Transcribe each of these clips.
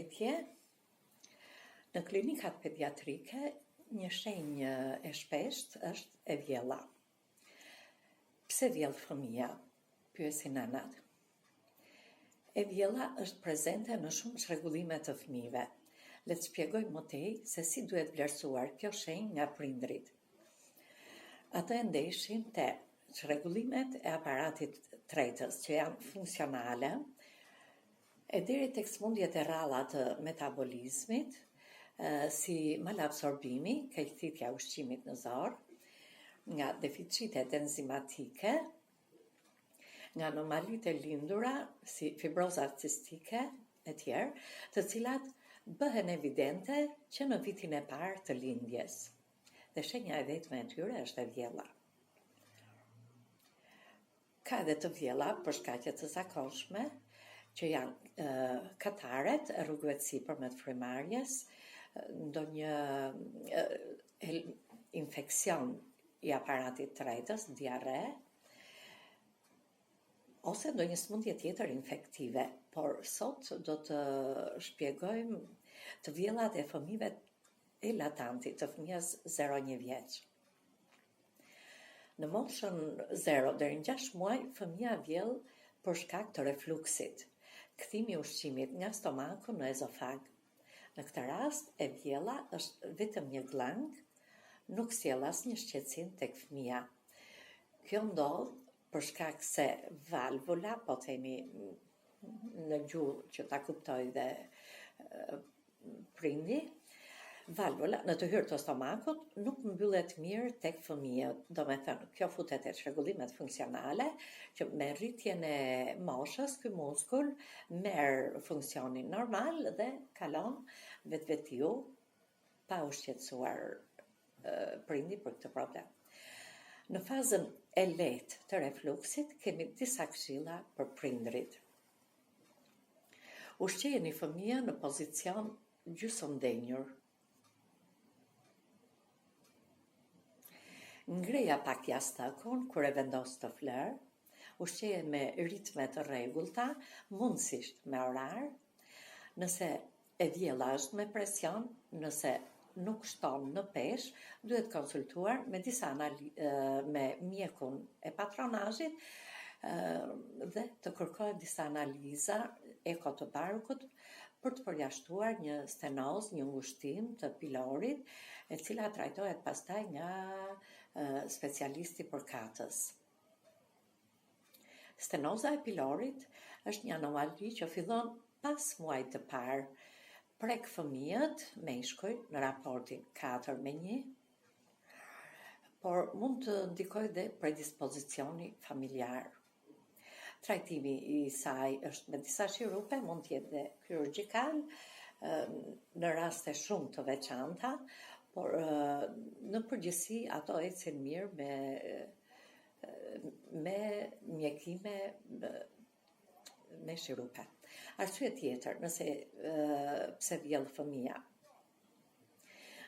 Përshëndetje. Në klinikat pediatrike, një shenjë e shpesht është e vjella. Pse vjell fëmia? Pyesin nanat. E vjella është prezente në shumë çrregullime të fëmijëve. Le të shpjegoj më tej se si duhet vlerësuar kjo shenjë nga prindrit. Ata e ndeshin te çrregullimet e aparatit tretës që janë funksionale, e deri tek sëmundjet e rralla të metabolizmit, si malabsorbimi, keqthitja e ushqimit në zor, nga deficitet enzimatike, nga anomalitë e lindura, si fibroza cistike e tjerë, të cilat bëhen evidente që në vitin e parë të lindjes. Dhe shenja e vetme e tyre është e vjella. Ka edhe të vjella për shkaqe të zakonshme, që janë kataret, rrugëve të sipërme të frymarrjes, ndonjë infeksion i aparatit tretës, diarre, ose ndonjë sëmundje tjetër infektive. Por sot do të shpjegojmë të vjellat e fëmijëve e latantit, të fëmijës 0-1 vjeç. Në moshën 0 deri në 6 muaj, fëmia vjell për shkak të refluksit, kthimi i ushqimit nga stomaku në ezofag. Në këtë rast, e vjella është vetëm një glang, nuk sjell asnjë shqetësim tek fëmia. Kjo ndodh për shkak se valvula, po themi në gjuhë që ta kuptoj dhe prindi, valvula në të hyrë të stomakut nuk mbyllet mirë tek fëmijët. Domethënë, kjo futet te çrregullimet funksionale, që me rritjen e moshës ky muskull merr funksionin normal dhe kalon vetvetiu pa u shqetësuar prindi për këtë problem. Në fazën e lehtë të refluksit kemi disa këshilla për prindrit. Ushqejeni fëmijën në pozicion gjysmëndenjur. Ngreja pak jashtëkun kur e vendos të fler, ushqeje me ritme të rregullta, mundësisht me orar. Nëse e vjella është me presion, nëse nuk shton në peshë, duhet konsultuar me me mjekun e patronazhit dhe të kërkohet disa analiza eko të barkut për të përjashtuar një stenoz, një ngushtim të pilorit, e cila trajtohet pastaj nga specialisti për katës. Stenoza e pilorit është një anomali që fillon pas muajit të parë, prek fëmijët, meshkujt, në raportin 4:1, por mund të ndikojë dhe predispozicioni familjar. Trajtimi i saj është me disa shirupe, mund të jetë dhe kirurgjikal, në raste shumë të veçanta, por në përgjithësi ato ecin mirë me mjekime me shirupe. Arsye tjetër, pse vjell fëmia.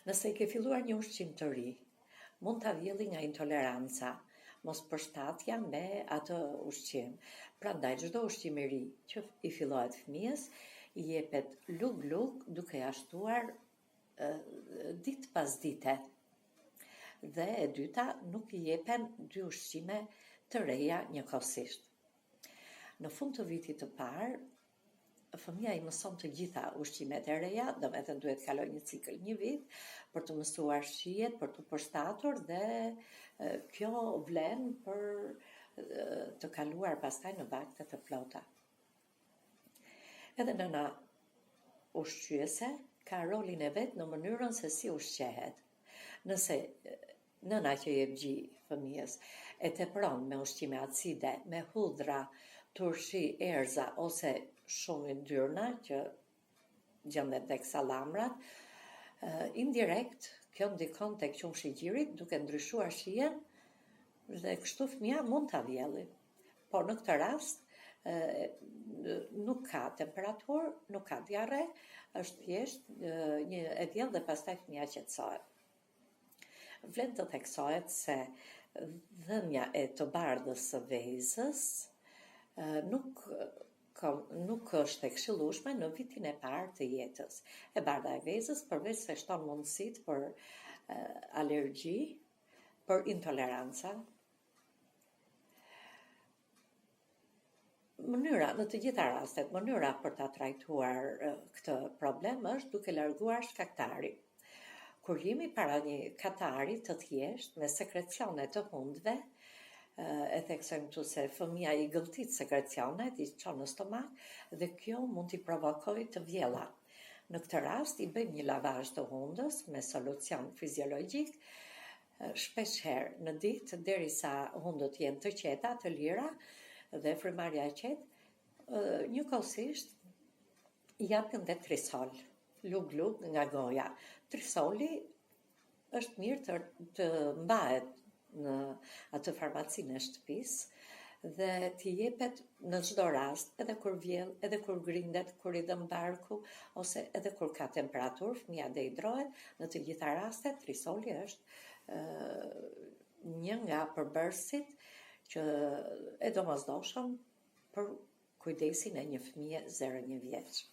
Nëse i ke filluar një ushqim të ri, mund ta vjelli nga intoleranca, mos përshtatja me atë ushqim. Prandaj çdo ushqim i ri që i fillohet fëmijës, i jepet lug duke ia shtuar ditë pas dite. Dhe e dyta, nuk i jepen 2 ushqime të reja njëkohësisht. Në fund të vitit të parë, fëmia i mëson të gjitha ushqimet e reja, domethënë duhet kaloj një cikël 1 vit për të mësuar shijet, për të përshtatur dhe kjo vlen për të kaluar pastaj në vakte të plota. Edhe nëna ushqyese ka rolin e vet në mënyrën se si ushqehet. Nëse nëna që jep gjy fëmijës e tepron me ushqime acide, me hudhra, turshi, erza ose shumë yndyrna që gjendet tek sallamrat, indirekt kjo ndikon tek qumshi i gjirit duke ndryshuar shijen dhe kështu fëmia mund ta vjelli. Por në këtë rast nuk ka temperaturë, nuk ka diarre, është thjesht një e vjell dhe pastaj fëmia qetësohet. Vlen të theksohet se dhënia e të bardhës së vezës nuk nuk është e këshillueshme në vitin e parë të jetës. E bardha e vezës, përveç se shton mundësitë për alergji, për intoleranca. Në të gjitha rastet, mënyra për ta trajtuar këtë problem është duke larguar shkaktari. Kur jemi para një katari të thjeshtë me sekrecione të hundëve, e theksojmë këtu se fëmia i gëlltit sekrecionet, i çon në stomak dhe kjo mund t'i provokojë të vjella. Në këtë rast i bëjmë një lavazh të hundës me solucion fiziologjik, shpesh herë në ditë, derisa hundët jenë të qeta, të lira dhe frymarrja e qetë, njëkohësisht i japin dhe trisol, lug nga goja. Trisoli është mirë të mbahet në atë farmacinë e shtëpisë dhe t'i jepet në çdo rast, edhe kur vjell, edhe kur grindet, kur i dëm barku, ose edhe kur ka temperaturë, fëmia dehidrohet, në të gjitha rastet trisoli është një nga përbërësit që e domosdoshëm për kujdesin e një fëmije 0-1 vjeç.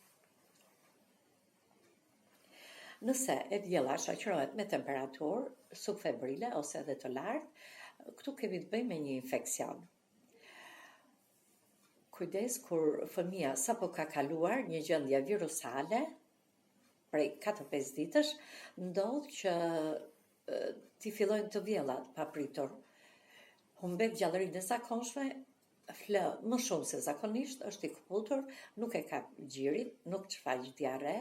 Nëse e vjella shoqërohet me temperaturë subfebrile ose edhe të lartë, këtu kemi të bëjmë me një infekcion. Kujdes kur fëmia sapo ka kaluar një gjendje virusale, prej 4-5 ditësh, ndodh që t'i fillojnë të vjellat papritur. Humbet gjallërinë e zakonshme, flë më shumë se zakonisht, është i këputur, nuk e ka gjirin, nuk shfaq diare.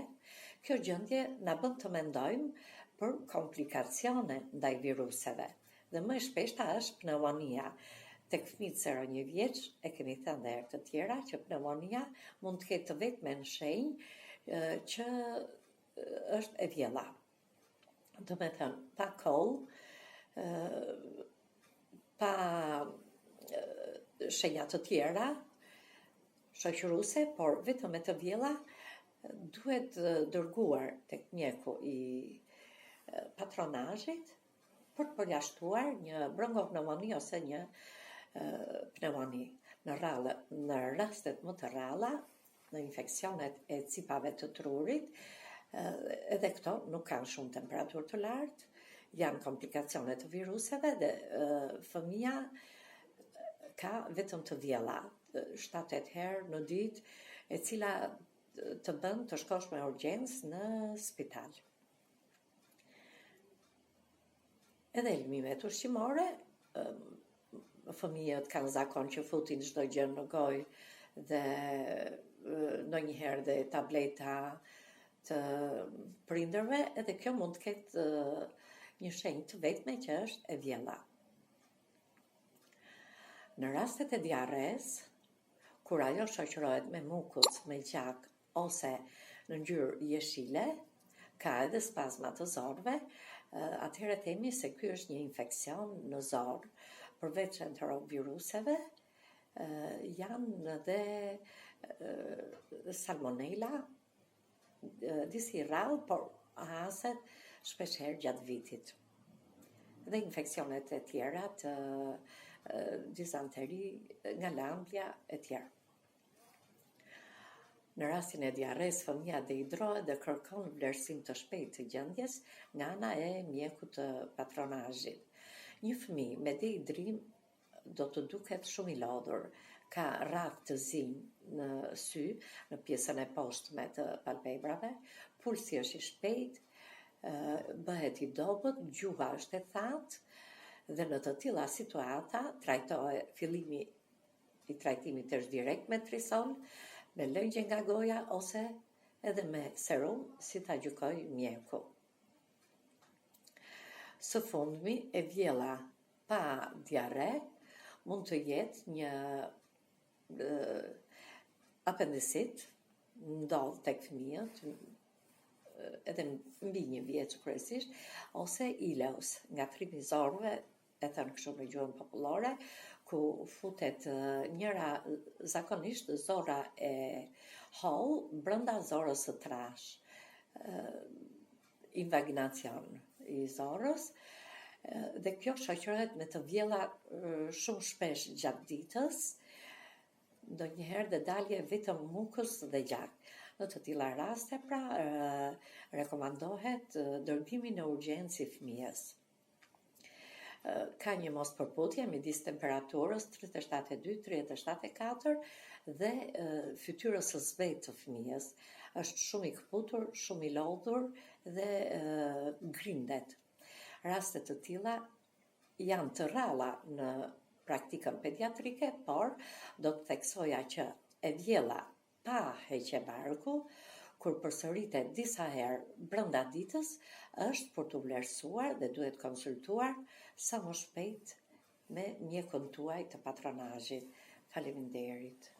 Kjo gjendje na bën të mendojmë për komplikacione ndaj viruseve. Dhe më e shpeshta është pneumonia. Tek fëmijët 0-1 vjeç, e kemi thënë dhe herë të tjera që pneumonia mund të ketë vetëm shenjë që është e vjella. Do me thënë, pa kollë, pa shenja të tjera shoqëruese, por vetëm me të vjella duhet dërguar tek mjeku i patronazhit për të përjashtuar një bronkopneumoni ose një pneumoni. Në rastet më të rralla, në infeksionet e cipave të trurit, edhe këto nuk kanë shumë temperaturë të lartë, janë komplikacione të viruseve dhe fëmia ka vetëm të vjella, 7-8 herë në ditë, e cila të bën të shkosh me urgjencë në spital. Edhe lëmimet ushqimore, fëmijët kanë zakon që futin çdo gjë në gojë dhe ndonjëherë dhe tableta të prindërve, edhe kjo mund të ketë një shenjë të vetme që është e vjella. Në rastet e diarres, kur ajo shoqërohet me mukuc, me gjak ose në ngjyrë jeshile, ka edhe spazma të zorëve, atëherë themi se ky është një infeksion në zorë. Përveç enteroviruseve, janë edhe salmonella, disi rrallë, por haset shpeshherë gjatë vitit. Dhe infeksionet e tjera të dizanteri, nga lambja e tjerë. Në rastin e diarres, fëmia dehidrohet dhe kërkon vlerësim të shpejtë të gjendjes nga ana e mjekut të patronazhit. Një fëmijë me dehidrim do të duket shumë i lodhur, ka radhë të zi në sy, në pjesën e poshtme të palpebrave, pulsi është i shpejtë, bëhet i dobët, gjuha është e thatë dhe në të tilla situata trajtohet fillimi i trajtimit është direkt me trisol, me lëngje nga goja ose edhe me serum, si ta gjykoj mjeku. Së fundmi, e vjella pa diare mund të jetë një apendicit, ndodh tek fëmijët, edhe mbi 1 vjeç kryesisht, ose ileus, nga trimi i zorëve, e thënë kështu në gjuhën popullore, ku futet njëra zakonisht zora e hollë brenda zorës së trash, invaginacion i zorës, dhe kjo shoqërohet me të vjella shumë shpesh gjatë ditës, ndonjëherë dhe dalje vetëm mukës dhe gjak. Në të tilla raste, pra, rekomandohet dërgimi në urgjencë i fëmijës. Ka një mospërputhje midis temperaturës 37,2-37,4 dhe fytyrës së zbetë të fëmijës. Është shumë i kputur, shumë i lodhur dhe grindet. Raste të tilla janë të rralla në praktikën pediatrike, por do të theksoja që e vjella pa heqje barku, kur përsëritet disa herë brenda ditës, është për të vlerësuar dhe duhet konsultuar sa më shpejt me mjekun tuaj të patronazhit. Faleminderit.